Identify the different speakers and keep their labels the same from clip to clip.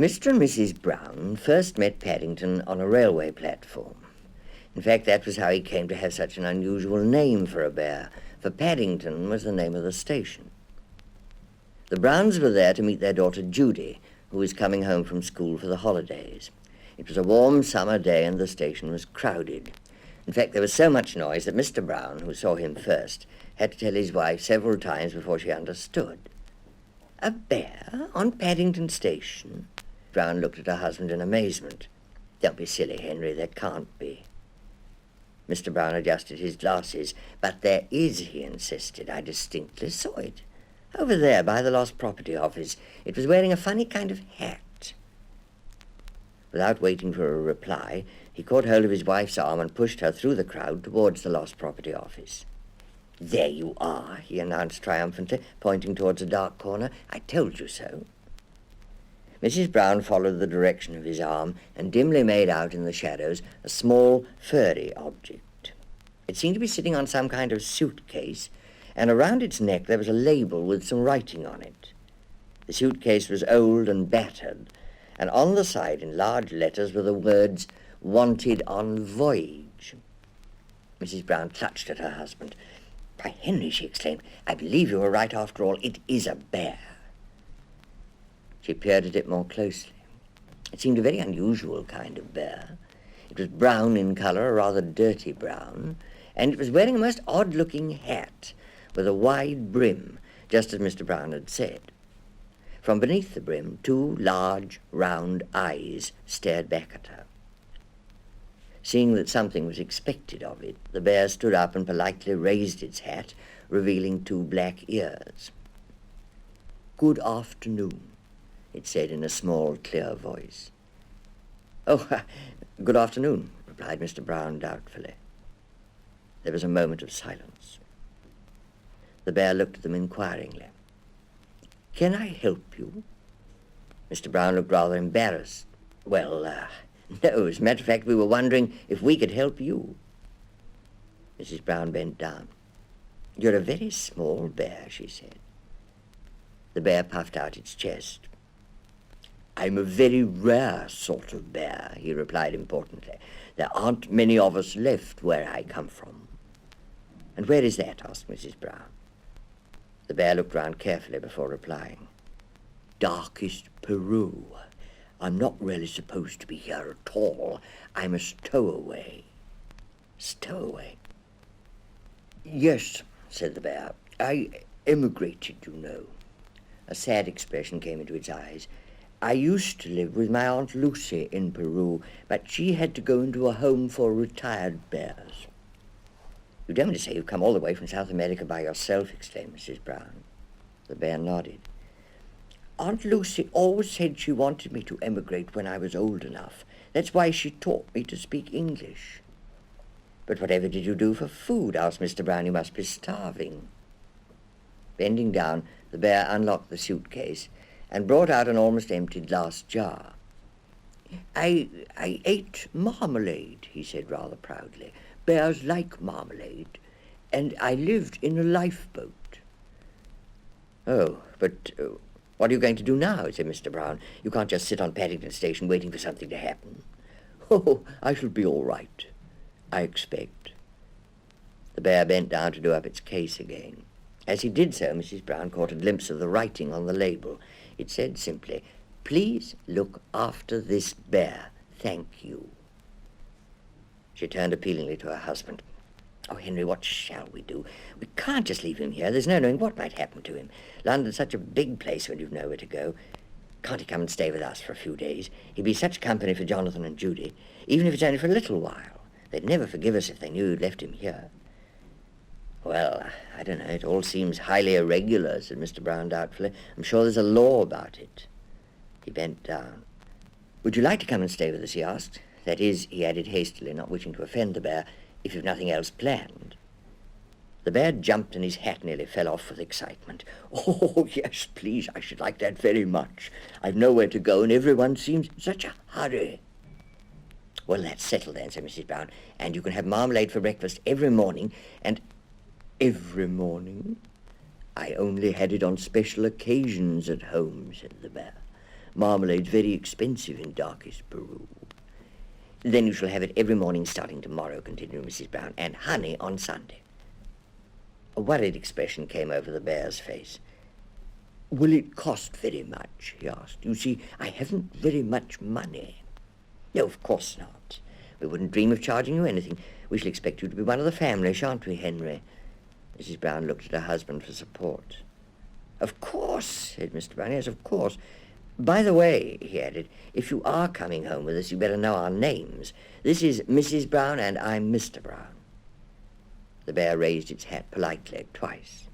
Speaker 1: Mr. and Mrs. Brown first met Paddington on a railway platform. In fact, that was how he came to have such an unusual name for a bear, for Paddington was the name of the station. The Browns were there to meet their daughter Judy, who was coming home from school for the holidays. It was a warm summer day and the station was crowded. In fact, there was so much noise that Mr. Brown, who saw him first, had to tell his wife several times before she understood. A bear on Paddington Station? Brown looked at her husband in amazement. Don't be silly, Henry, there can't be. Mr. Brown adjusted his glasses. But there is, he insisted. I distinctly saw it. Over there by the Lost Property Office. It was wearing a funny kind of hat. Without waiting for a reply, he caught hold of his wife's arm and pushed her through the crowd towards the Lost Property Office. There you are, he announced triumphantly, pointing towards a dark corner. I told you so. Mrs. Brown followed the direction of his arm and dimly made out in the shadows a small, furry object. It seemed to be sitting on some kind of suitcase, and around its neck there was a label with some writing on it. The suitcase was old and battered, and on the side in large letters were the words, "Wanted on voyage." Mrs. Brown clutched at her husband. "By Henry," she exclaimed, "I believe you were right after all. It is a bear." She peered at it more closely. It seemed a very unusual kind of bear. It was brown in colour, a rather dirty brown, and it was wearing a most odd-looking hat with a wide brim, just as Mr. Brown had said. From beneath the brim, two large, round eyes stared back at her. Seeing that something was expected of it, the bear stood up and politely raised its hat, revealing two black ears. "Good afternoon," it said in a small, clear voice. "Oh, good afternoon," replied Mr. Brown doubtfully. There was a moment of silence. The bear looked at them inquiringly. "Can I help you?" Mr. Brown looked rather embarrassed. "Well, no, as a matter of fact, we were wondering if we could help you." Mrs. Brown bent down. "You're a very small bear," she said. The bear puffed out its chest. "I'm a very rare sort of bear," he replied importantly. "There aren't many of us left where I come from." "And where is that?" asked Mrs. Brown. The bear looked round carefully before replying. "Darkest Peru. I'm not really supposed to be here at all. I'm a stowaway." "Stowaway?" "Yes," said the bear. "I emigrated, you know." A sad expression came into its eyes. "I used to live with my Aunt Lucy in Peru, but she had to go into a home for retired bears." "You don't mean to say you've come all the way from South America by yourself?" exclaimed Mrs. Brown. The bear nodded. "Aunt Lucy always said she wanted me to emigrate when I was old enough. That's why she taught me to speak English." "But whatever did you do for food?" asked Mr. Brown. "You must be starving." Bending down, the bear unlocked the suitcase and brought out an almost empty glass jar. I ate marmalade," he said rather proudly. "Bears like marmalade. And I lived in a lifeboat." "Oh, but what are you going to do now?" said Mr. Brown. "You can't just sit on Paddington Station waiting for something to happen." "Oh, I shall be all right, I expect." The bear bent down to do up its case again. As he did so, Mrs. Brown caught a glimpse of the writing on the label. It said simply, "Please look after this bear. Thank you." She turned appealingly to her husband. "Oh, Henry, what shall we do? We can't just leave him here. There's no knowing what might happen to him. London's such a big place when you've nowhere to go. Can't he come and stay with us for a few days? He'd be such company for Jonathan and Judy, even if it's only for a little while. They'd never forgive us if they knew you'd left him here." "Well, I don't know. It all seems highly irregular," said Mr. Brown doubtfully. "I'm sure there's a law about it." He bent down. "Would you like to come and stay with us?" he asked. "That is," he added hastily, not wishing to offend the bear, "if you've nothing else planned." The bear jumped and his hat nearly fell off with excitement. "Oh, yes, please, I should like that very much. I've nowhere to go and everyone seems in such a hurry." "Well, that's settled then," said Mrs. Brown, "and you can have marmalade for breakfast every morning, and—" "Every morning? I only had it on special occasions at home," said the bear. Marmalade's very expensive in darkest Peru. Then you shall have it every morning starting tomorrow, continued Mrs. Brown, and honey on Sunday. A worried expression came over the bear's face. Will it cost very much? He asked. You see, I haven't very much money. No, of course not. We wouldn't dream of charging you anything. We shall expect you to be one of the family, shan't we, Henry? Mrs. Brown looked at her husband for support. Of course, said Mr. Brown. Yes, of course. By the way, he added, if you are coming home with us, you better know our names. This is Mrs. Brown, and I'm Mr. Brown. The bear raised its hat politely twice.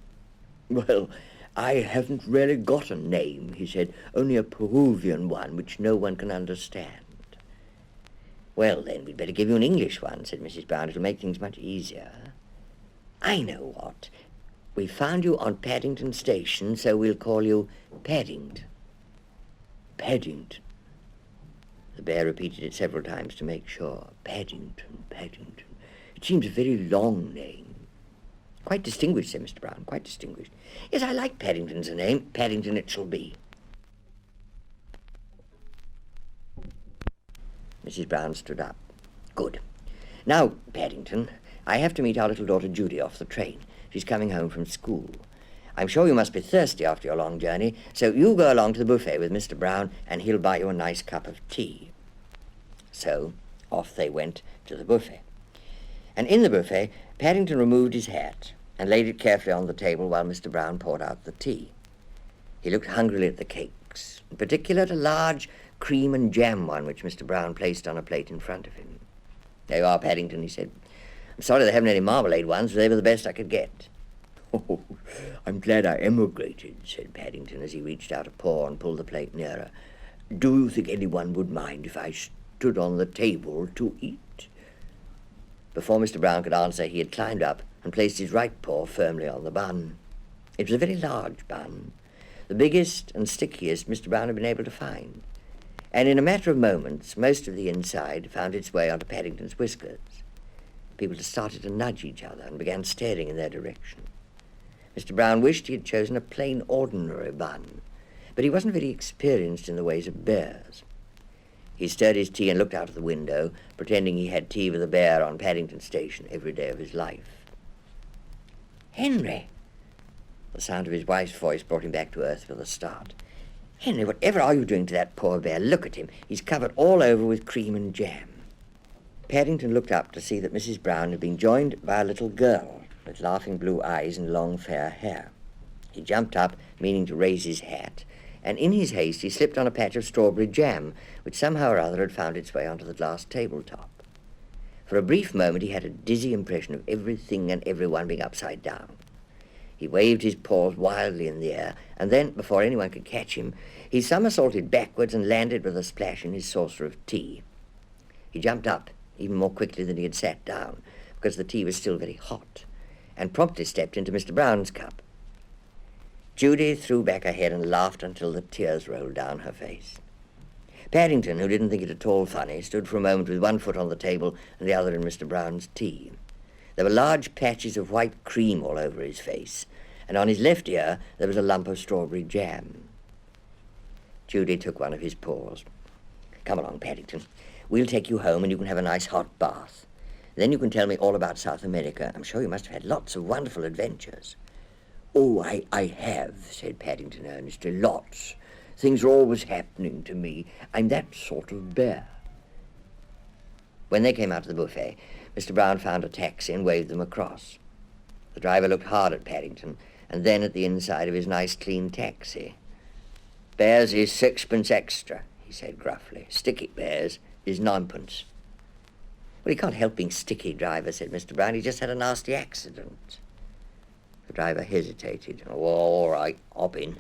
Speaker 1: Well, I haven't really got a name, he said, only a Peruvian one which no one can understand. Well, then, we'd better give you an English one, said Mrs. Brown. It'll make things much easier. I know what. We found you on Paddington Station, so we'll call you Paddington. Paddington. The bear repeated it several times to make sure. Paddington, Paddington. It seems a very long name. Quite distinguished, said Mr. Brown, quite distinguished. Yes, I like Paddington as a name. Paddington it shall be. Mrs. Brown stood up. Good. Now, Paddington, I have to meet our little daughter Judy off the train. She's coming home from school. I'm sure you must be thirsty after your long journey, so you go along to the buffet with Mr. Brown, and he'll buy you a nice cup of tea. So off they went to the buffet. And in the buffet, Paddington removed his hat and laid it carefully on the table while Mr. Brown poured out the tea. He looked hungrily at the cakes, in particular at a large cream and jam one which Mr. Brown placed on a plate in front of him. There you are, Paddington, he said. I'm sorry they haven't any marmalade ones, but they were the best I could get. Oh, I'm glad I emigrated, said Paddington as he reached out a paw and pulled the plate nearer. Do you think anyone would mind if I stood on the table to eat? Before Mr. Brown could answer, he had climbed up and placed his right paw firmly on the bun. It was a very large bun, the biggest and stickiest Mr. Brown had been able to find, and in a matter of moments most of the inside found its way onto Paddington's whiskers. People started to nudge each other and began staring in their direction. Mr. Brown wished he had chosen a plain, ordinary bun, but he wasn't very experienced in the ways of bears. He stirred his tea and looked out of the window, pretending he had tea with a bear on Paddington Station every day of his life. Henry! The sound of his wife's voice brought him back to earth with a start. Henry, whatever are you doing to that poor bear? Look at him. He's covered all over with cream and jam. Paddington looked up to see that Mrs. Brown had been joined by a little girl with laughing blue eyes and long fair hair. He jumped up, meaning to raise his hat, and in his haste he slipped on a patch of strawberry jam, which somehow or other had found its way onto the glass tabletop. For a brief moment he had a dizzy impression of everything and everyone being upside down. He waved his paws wildly in the air, and then, before anyone could catch him, he somersaulted backwards and landed with a splash in his saucer of tea. He jumped up even more quickly than he had sat down, because the tea was still very hot, and promptly stepped into Mr. Brown's cup. Judy threw back her head and laughed until the tears rolled down her face. Paddington, who didn't think it at all funny, stood for a moment with one foot on the table and the other in Mr. Brown's tea. There were large patches of white cream all over his face, and on his left ear there was a lump of strawberry jam. Judy took one of his paws. Come along, Paddington. We'll take you home and you can have a nice hot bath. Then you can tell me all about South America. I'm sure you must have had lots of wonderful adventures. Oh, I have, said Paddington earnestly, lots. Things are always happening to me. I'm that sort of bear. When they came out of the buffet, Mr. Brown found a taxi and waved them across. The driver looked hard at Paddington and then at the inside of his nice clean taxi. Bears is sixpence extra, he said gruffly. Sticky bears is ninepence. Well, he can't help being sticky, driver, said Mr. Brown. He just had a nasty accident. The driver hesitated. Oh, all right, hop in.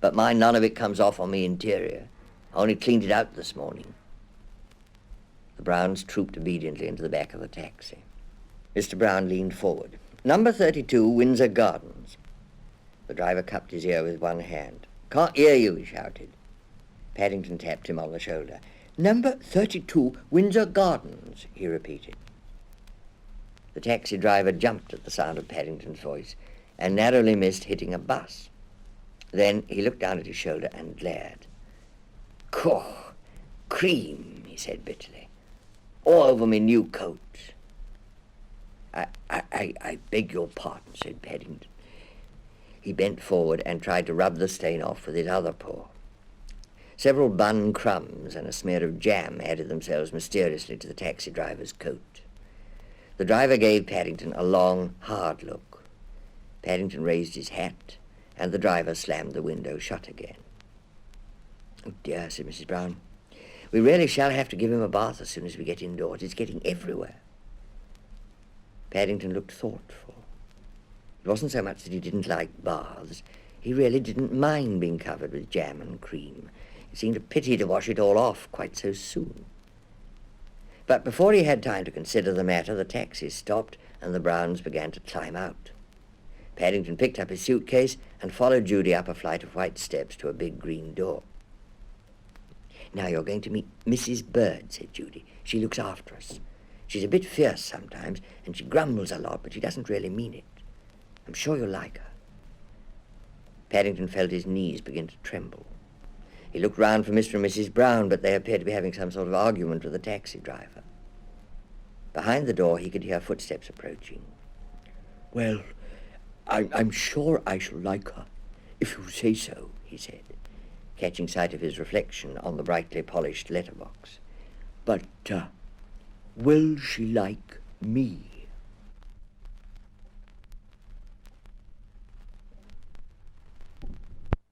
Speaker 1: But mind, none of it comes off on me interior. I only cleaned it out this morning. The Browns trooped obediently into the back of the taxi. Mr. Brown leaned forward. Number 32, Windsor Gardens. The driver cupped his ear with one hand. Can't hear you, he shouted. Paddington tapped him on the shoulder. Number 32, Windsor Gardens, he repeated. The taxi driver jumped at the sound of Paddington's voice and narrowly missed hitting a bus. Then he looked down at his shoulder and glared. Cough, cream, he said bitterly. All over me new coat. I beg your pardon, said Paddington. He bent forward and tried to rub the stain off with his other paw. Several bun crumbs and a smear of jam added themselves mysteriously to the taxi driver's coat. The driver gave Paddington a long, hard look. Paddington raised his hat, and the driver slammed the window shut again. "Oh dear," said Mrs. Brown. "We really shall have to give him a bath as soon as we get indoors. It's getting everywhere." Paddington looked thoughtful. It wasn't so much that he didn't like baths. He really didn't mind being covered with jam and cream. It seemed a pity to wash it all off quite so soon. But before he had time to consider the matter, the taxi stopped and the Browns began to climb out. Paddington picked up his suitcase and followed Judy up a flight of white steps to a big green door. "Now you're going to meet Mrs. Bird," said Judy. "She looks after us. She's a bit fierce sometimes, and she grumbles a lot, but she doesn't really mean it. I'm sure you'll like her." Paddington felt his knees begin to tremble. He looked round for Mr. and Mrs. Brown, but they appeared to be having some sort of argument with the taxi driver. Behind the door he could hear footsteps approaching. "Well, I'm sure I shall like her, if you say so," he said, catching sight of his reflection on the brightly polished letterbox. "But, will she like me?"